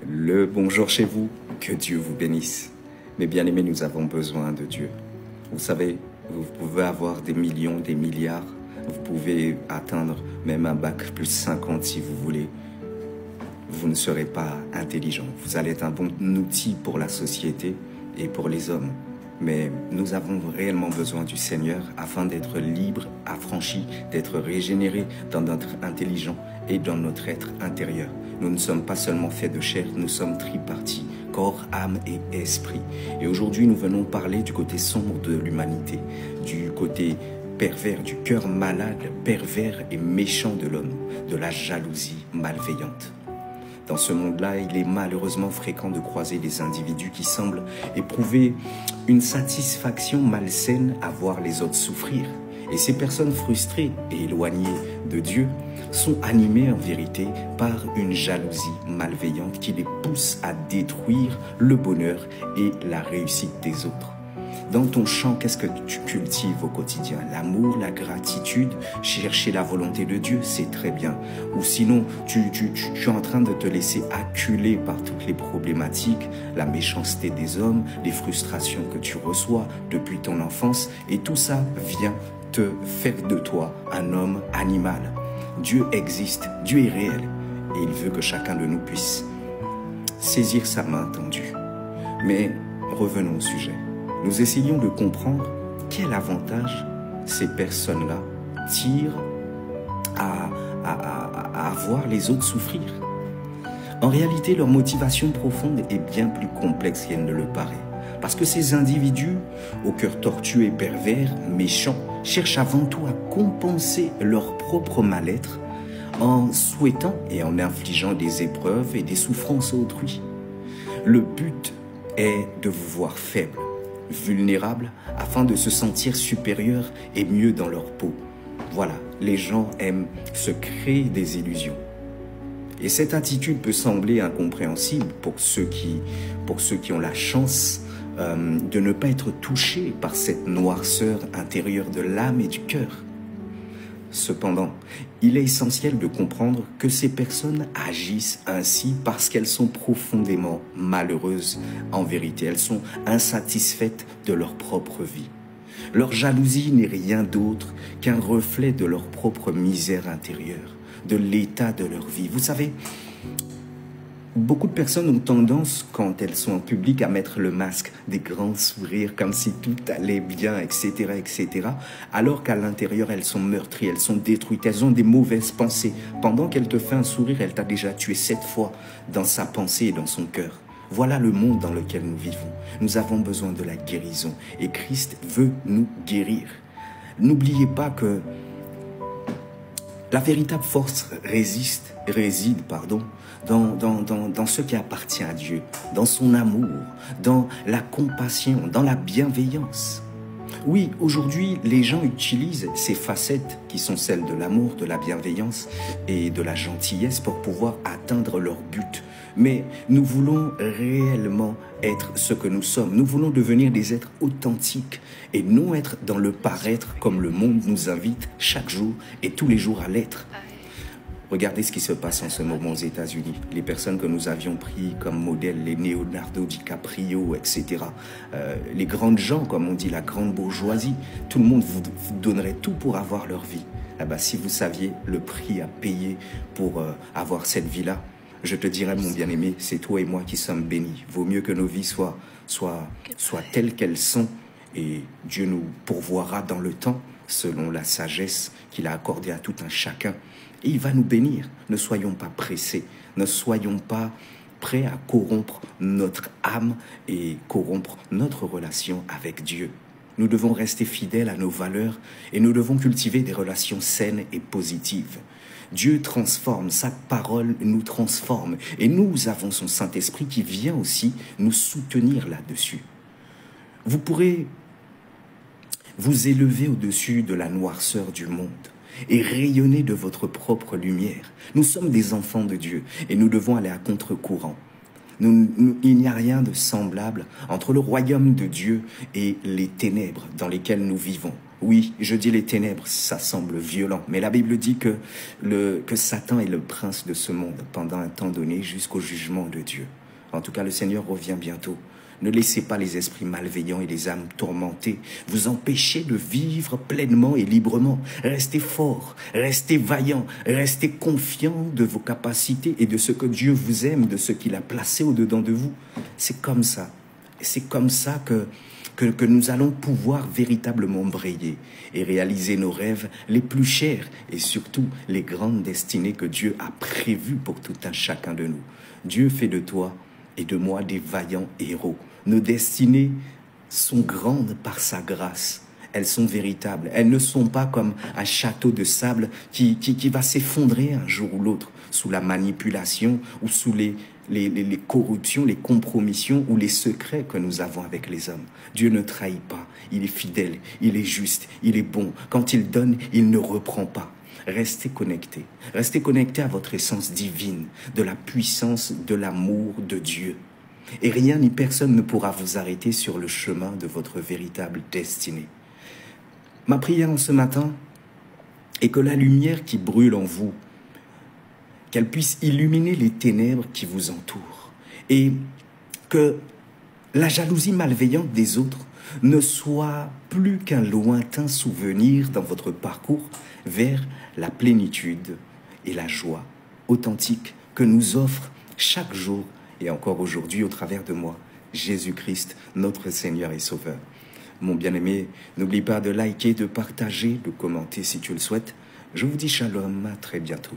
Le bonjour chez vous, que Dieu vous bénisse. Mes bien-aimés, nous avons besoin de Dieu. Vous savez, vous pouvez avoir des millions, des milliards, vous pouvez atteindre même un bac plus 50 si vous voulez. Vous ne serez pas intelligent. Vous allez être un bon outil pour la société et pour les hommes. Mais nous avons réellement besoin du Seigneur afin d'être libres, affranchis, d'être régénérés dans notre intelligence et dans notre être intérieur. Nous ne sommes pas seulement faits de chair, nous sommes tripartis, corps, âme et esprit. Et aujourd'hui, nous venons parler du côté sombre de l'humanité, du côté pervers, du cœur malade, pervers et méchant de l'homme, de la jalousie malveillante. Dans ce monde-là, il est malheureusement fréquent de croiser des individus qui semblent éprouver une satisfaction malsaine à voir les autres souffrir. Et ces personnes frustrées et éloignées de Dieu sont animées en vérité par une jalousie malveillante qui les pousse à détruire le bonheur et la réussite des autres. Dans ton champ, qu'est-ce que tu cultives au quotidien? L'amour, la gratitude, chercher la volonté de Dieu, c'est très bien. Ou sinon, tu es en train de te laisser acculer par toutes les problématiques, la méchanceté des hommes, les frustrations que tu reçois depuis ton enfance, et tout ça vient te faire de toi un homme animal. Dieu existe, Dieu est réel, et il veut que chacun de nous puisse saisir sa main tendue. Mais revenons au sujet. Nous essayons de comprendre quel avantage ces personnes-là tirent à voir les autres souffrir. En réalité, leur motivation profonde est bien plus complexe qu'elle ne le paraît. Parce que ces individus, au cœur tortueux et pervers, méchants, cherchent avant tout à compenser leur propre mal-être en souhaitant et en infligeant des épreuves et des souffrances à autrui. Le but est de vous voir faible, vulnérables afin de se sentir supérieurs et mieux dans leur peau. Voilà, les gens aiment se créer des illusions. Et cette attitude peut sembler incompréhensible pour ceux qui ont la chance de ne pas être touchés par cette noirceur intérieure de l'âme et du cœur. Cependant, il est essentiel de comprendre que ces personnes agissent ainsi parce qu'elles sont profondément malheureuses en vérité. Elles sont insatisfaites de leur propre vie. Leur jalousie n'est rien d'autre qu'un reflet de leur propre misère intérieure, de l'état de leur vie. Vous savez, beaucoup de personnes ont tendance, quand elles sont en public, à mettre le masque, des grands sourires, comme si tout allait bien, etc., etc., alors qu'à l'intérieur, elles sont meurtries, elles sont détruites, elles ont des mauvaises pensées. Pendant qu'elle te fait un sourire, elle t'a déjà tué 7 fois dans sa pensée et dans son cœur. Voilà le monde dans lequel nous vivons. Nous avons besoin de la guérison et Christ veut nous guérir. N'oubliez pas que la véritable force réside dans ce qui appartient à Dieu, dans son amour, dans la compassion, dans la bienveillance. Oui, aujourd'hui, les gens utilisent ces facettes qui sont celles de l'amour, de la bienveillance et de la gentillesse pour pouvoir atteindre leur but. Mais nous voulons réellement être ce que nous sommes. Nous voulons devenir des êtres authentiques et non être dans le paraître comme le monde nous invite chaque jour et tous les jours à l'être. Regardez ce qui se passe en ce moment aux États-Unis. Les personnes que nous avions pris comme modèles, les Leonardo DiCaprio, etc. Les grandes gens, comme on dit, la grande bourgeoisie. Tout le monde vous donnerait tout pour avoir leur vie. Ah bah, si vous saviez le prix à payer pour avoir cette vie-là, je te dirais, mon bien-aimé, c'est toi et moi qui sommes bénis. Vaut mieux que nos vies soient telles qu'elles sont et Dieu nous pourvoira dans le temps selon la sagesse qu'il a accordée à tout un chacun. Et il va nous bénir. Ne soyons pas pressés, ne soyons pas prêts à corrompre notre âme et corrompre notre relation avec Dieu. Nous devons rester fidèles à nos valeurs et nous devons cultiver des relations saines et positives. Dieu transforme, sa parole nous transforme et nous avons son Saint-Esprit qui vient aussi nous soutenir là-dessus. Vous pourrez vous élever au-dessus de la noirceur du monde et rayonner de votre propre lumière. Nous sommes des enfants de Dieu et nous devons aller à contre-courant. Il n'y a rien de semblable entre le royaume de Dieu et les ténèbres dans lesquelles nous vivons. Oui, je dis les ténèbres, ça semble violent, mais la Bible dit que Satan est le prince de ce monde pendant un temps donné jusqu'au jugement de Dieu. En tout cas, le Seigneur revient bientôt. Ne laissez pas les esprits malveillants et les âmes tourmentées vous empêcher de vivre pleinement et librement. Restez forts, restez vaillants, restez confiants de vos capacités et de ce que Dieu vous aime, de ce qu'il a placé au-dedans de vous. C'est comme ça. C'est comme ça que nous allons pouvoir véritablement briller et réaliser nos rêves les plus chers et surtout les grandes destinées que Dieu a prévues pour tout un chacun de nous. Dieu fait de toi et de moi des vaillants héros. Nos destinées sont grandes par sa grâce. Elles sont véritables. Elles ne sont pas comme un château de sable qui va s'effondrer un jour ou l'autre sous la manipulation ou sous les corruptions, les compromissions ou les secrets que nous avons avec les hommes. Dieu ne trahit pas. Il est fidèle, il est juste, il est bon. Quand il donne, il ne reprend pas. Restez connectés. Restez connectés à votre essence divine, de la puissance, de l'amour de Dieu. Et rien ni personne ne pourra vous arrêter sur le chemin de votre véritable destinée. Ma prière en ce matin est que la lumière qui brûle en vous, qu'elle puisse illuminer les ténèbres qui vous entourent et que la jalousie malveillante des autres ne soit plus qu'un lointain souvenir dans votre parcours vers la plénitude et la joie authentique que nous offre chaque jour et encore aujourd'hui au travers de moi, Jésus-Christ, notre Seigneur et Sauveur. Mon bien-aimé, n'oublie pas de liker, de partager, de commenter si tu le souhaites. Je vous dis shalom, à très bientôt.